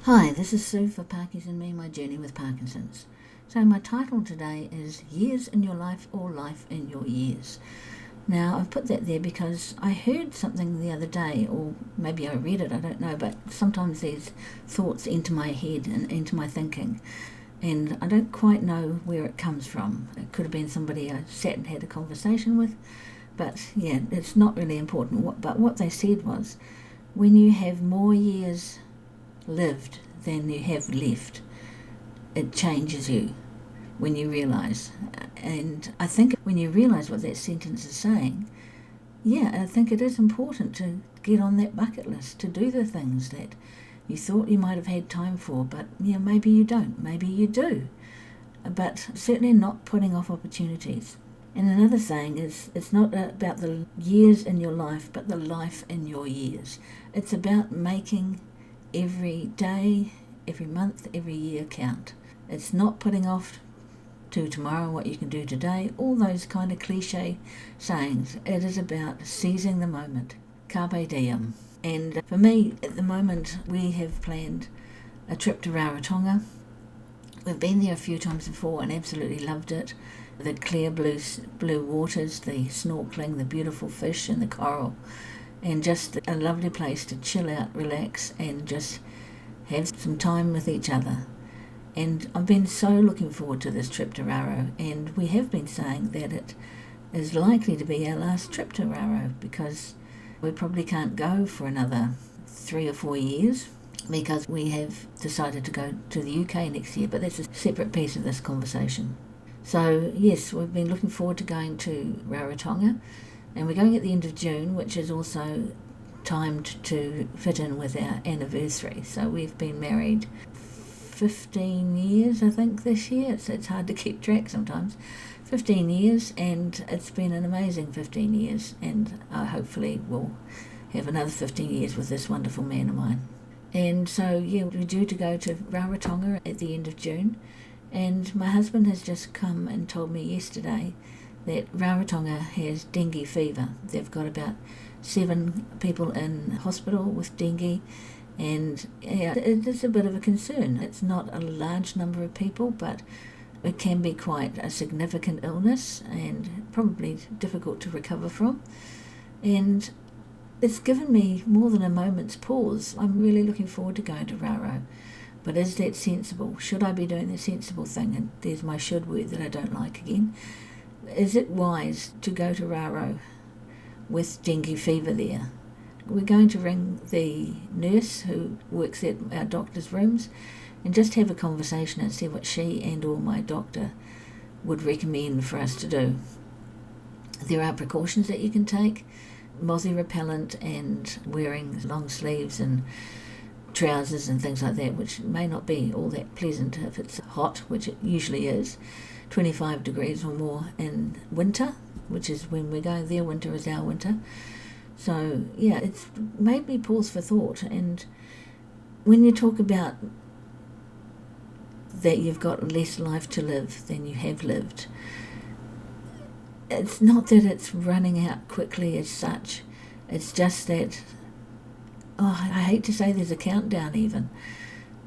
Hi, this is Sue for Parkies and Me, My Journey with Parkinson's. So my title today is Years in Your Life or Life in Your Years. Now, I've put that there because I heard something the other day, or maybe I read it, I don't know, but sometimes these thoughts enter my head and into my thinking, and I don't quite know where it comes from. It could have been somebody I sat and had a conversation with, but yeah, it's not really important. But what they said was, when you have more years lived than you have left, it changes you when you realise. And I think when you realise what that sentence is saying, yeah, I think it is important to get on that bucket list, to do the things that you thought you might have had time for, but yeah, maybe you don't, maybe you do, but certainly not putting off opportunities. And another saying is, it's not about the years in your life, but the life in your years. It's about making every day, every month, every year count. It's not putting off to tomorrow what you can do today, all those kind of cliche sayings. It is about seizing the moment. Carpe diem. And for me, at the moment, we have planned a trip to Rarotonga. We've been there a few times before and absolutely loved it. The clear blue waters, the snorkeling, the beautiful fish and the coral, and just a lovely place to chill out, relax, and just have some time with each other. And I've been so looking forward to this trip to Raro, and we have been saying that it is likely to be our last trip to Raro because we probably can't go for another 3 or 4 years because we have decided to go to the UK next year, but that's a separate piece of this conversation. So yes, we've been looking forward to going to Rarotonga, and we're going at the end of June, which is also timed to fit in with our anniversary. So we've been married 15 years, I think, this year. It's hard to keep track sometimes. 15 years, and it's been an amazing 15 years, and hopefully we'll have another 15 years with this wonderful man of mine. And so, yeah, we're due to go to Rarotonga at the end of June, and my husband has just come and told me yesterday that Rarotonga has dengue fever. They've got about 7 people in hospital with dengue, and yeah, it is a bit of a concern. It's not a large number of people, but it can be quite a significant illness and probably difficult to recover from. And it's given me more than a moment's pause. I'm really looking forward to going to Raro. But is that sensible? Should I be doing the sensible thing? And there's my should word that I don't like again. Is it wise to go to Raro with dengue fever there? We're going to ring the nurse who works at our doctor's rooms and just have a conversation and see what she and or my doctor would recommend for us to do. There are precautions that you can take, mozzie repellent and wearing long sleeves and trousers and things like that, which may not be all that pleasant if it's hot, which it usually is, 25 degrees or more in winter, which is when we're going there. Winter is our winter. So yeah, it's made me pause for thought. And when you talk about that you've got less life to live than you have lived, it's not that it's running out quickly as such. It's just that, I hate to say there's a countdown even,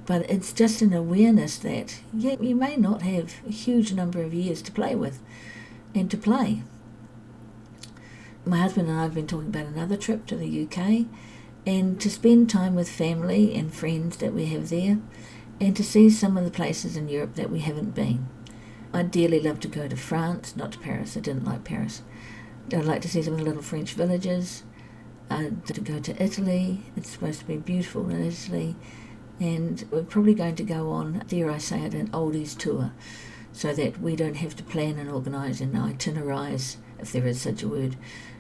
but it's just an awareness that, yeah, you may not have a huge number of years to play with and to play. My husband and I have been talking about another trip to the UK and to spend time with family and friends that we have there and to see some of the places in Europe that we haven't been. I'd dearly love to go to France, not to Paris. I didn't like Paris. I'd like to see some of the little French villages. To go to Italy. It's supposed to be beautiful in Italy, and we're probably going to go on, dare I say it, an oldies tour, so that we don't have to plan and organise and itinerise, if there is such a word,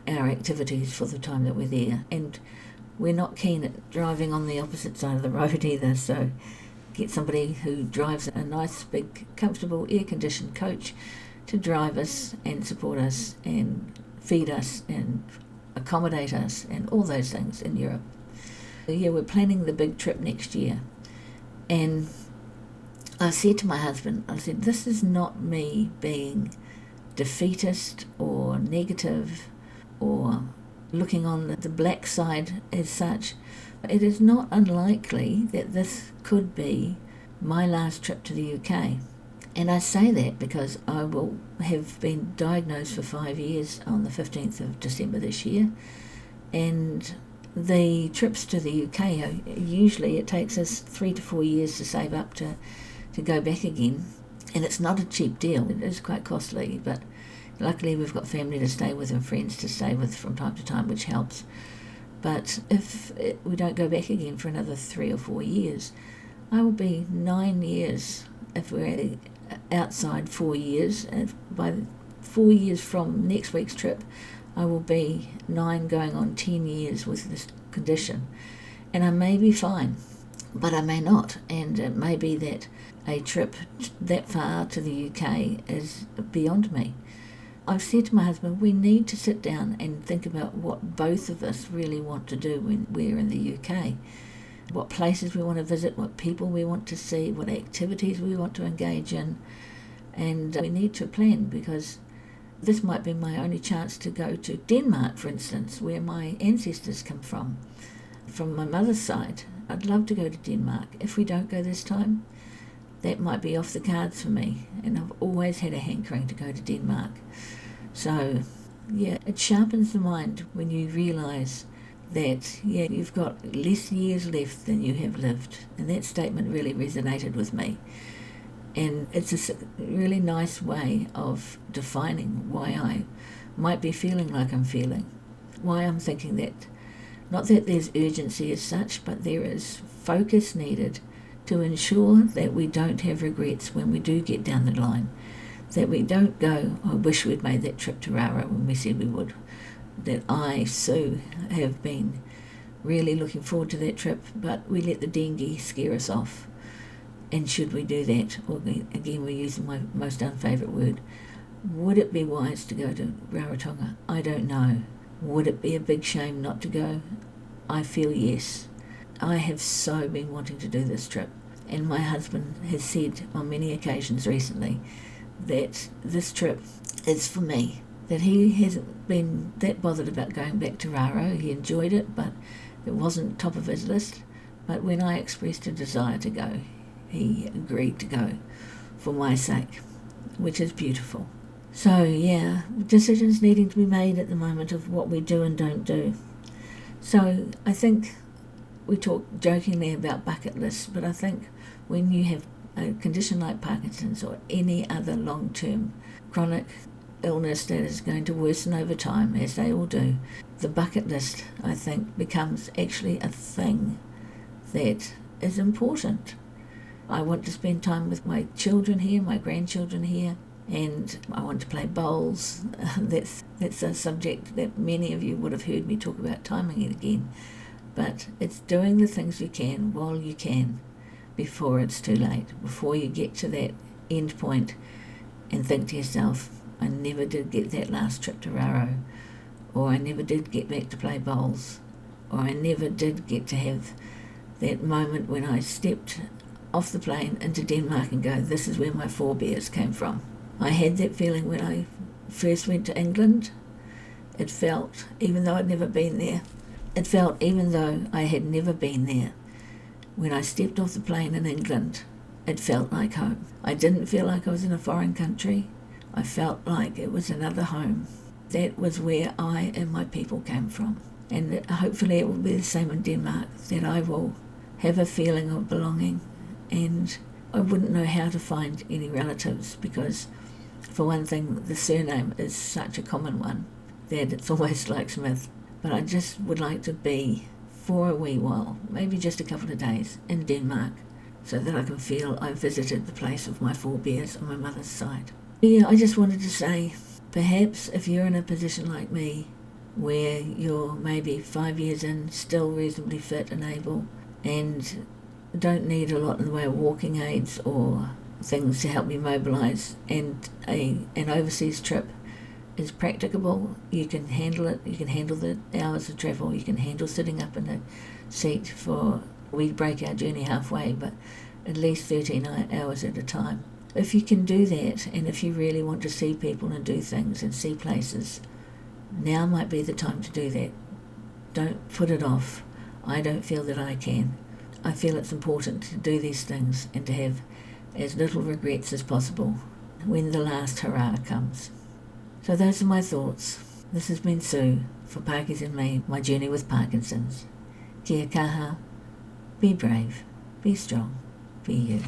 our activities for the time that we're there. And we're not keen at driving on the opposite side of the road either, so get somebody who drives a nice big comfortable air-conditioned coach to drive us and support us and feed us and accommodate us and all those things in Europe. Yeah, we're planning the big trip next year. And I said to my husband, I said, this is not me being defeatist or negative or looking on the black side as such, It is not unlikely that this could be my last trip to the UK. And I say that because I will have been diagnosed for 5 years on the 15th of December this year. And the trips to the UK, usually it takes us 3 to 4 years to save up to go back again. And it's not a cheap deal. It is quite costly, but luckily we've got family to stay with and friends to stay with from time to time, which helps. But if we don't go back again for another 3 or 4 years, I will be 9 years if we're outside 4 years. And by 4 years from next week's trip, I will be 9 going on 10 years with this condition. And I may be fine, but I may not. And it may be that a trip that far to the UK is beyond me. I've said to my husband, we need to sit down and think about what both of us really want to do when we're in the UK. What places we want to visit, what people we want to see, what activities we want to engage in. And we need to plan, because this might be my only chance to go to Denmark, for instance, where my ancestors come from my mother's side. I'd love to go to Denmark. If we don't go this time, that might be off the cards for me. And I've always had a hankering to go to Denmark. So, yeah, it sharpens the mind when you realise that, you've got less years left than you have lived. And that statement really resonated with me. And it's a really nice way of defining why I might be feeling like I'm feeling. Why I'm thinking that, not that there's urgency as such, but there is focus needed to ensure that we don't have regrets when we do get down the line. That we don't go, I wish we'd made that trip to Rara when we said we would. That I, Sue, have been really looking forward to that trip, but we let the dengue scare us off. And should we do that, or again we're using my most unfavourite word, would it be wise to go to Rarotonga? I don't know. Would it be a big shame not to go? I feel yes. I have so been wanting to do this trip, and my husband has said on many occasions recently that this trip is for me, that he hasn't been that bothered about going back to Raro. He enjoyed it, but it wasn't top of his list. But when I expressed a desire to go, he agreed to go for my sake, which is beautiful. So yeah, decisions needing to be made at the moment of what we do and don't do. So I think we talk jokingly about bucket lists, but I think when you have a condition like Parkinson's or any other long-term chronic illness that is going to worsen over time, as they all do, the bucket list, I think, becomes actually a thing that is important. I want to spend time with my children here, my grandchildren here, and I want to play bowls. That's a subject that many of you would have heard me talk about timing it again. But it's doing the things you can while you can before it's too late, before you get to that end point and think to yourself, I never did get that last trip to Raro, or I never did get back to play bowls, or I never did get to have that moment when I stepped off the plane into Denmark and go, this is where my forebears came from. I had that feeling when I first went to England. It felt, even though I'd never been there, it felt even though I had never been there. When I stepped off the plane in England, it felt like home. I didn't feel like I was in a foreign country. I felt like it was another home. That was where I and my people came from. And hopefully it will be the same in Denmark, that I will have a feeling of belonging. And I wouldn't know how to find any relatives because, for one thing, the surname is such a common one that it's almost like Smith. But I just would like to be, for a wee while, maybe just a couple of days, in Denmark, so that I can feel I visited the place of my forebears on my mother's side. Yeah, I just wanted to say, perhaps if you're in a position like me, where you're maybe 5 years in, still reasonably fit and able, and don't need a lot in the way of walking aids or things to help you mobilise, and an overseas trip is practicable, you can handle it, you can handle the hours of travel, you can handle sitting up in a seat for, we break our journey halfway, but at least 13 hours at a time. If you can do that, and if you really want to see people and do things and see places, now might be the time to do that. Don't put it off. I don't feel that I can. I feel it's important to do these things and to have as little regrets as possible when the last hurrah comes. So those are my thoughts. This has been Sue for Parkies and Me, My Journey with Parkinson's. Kia kaha, be brave, be strong, be you.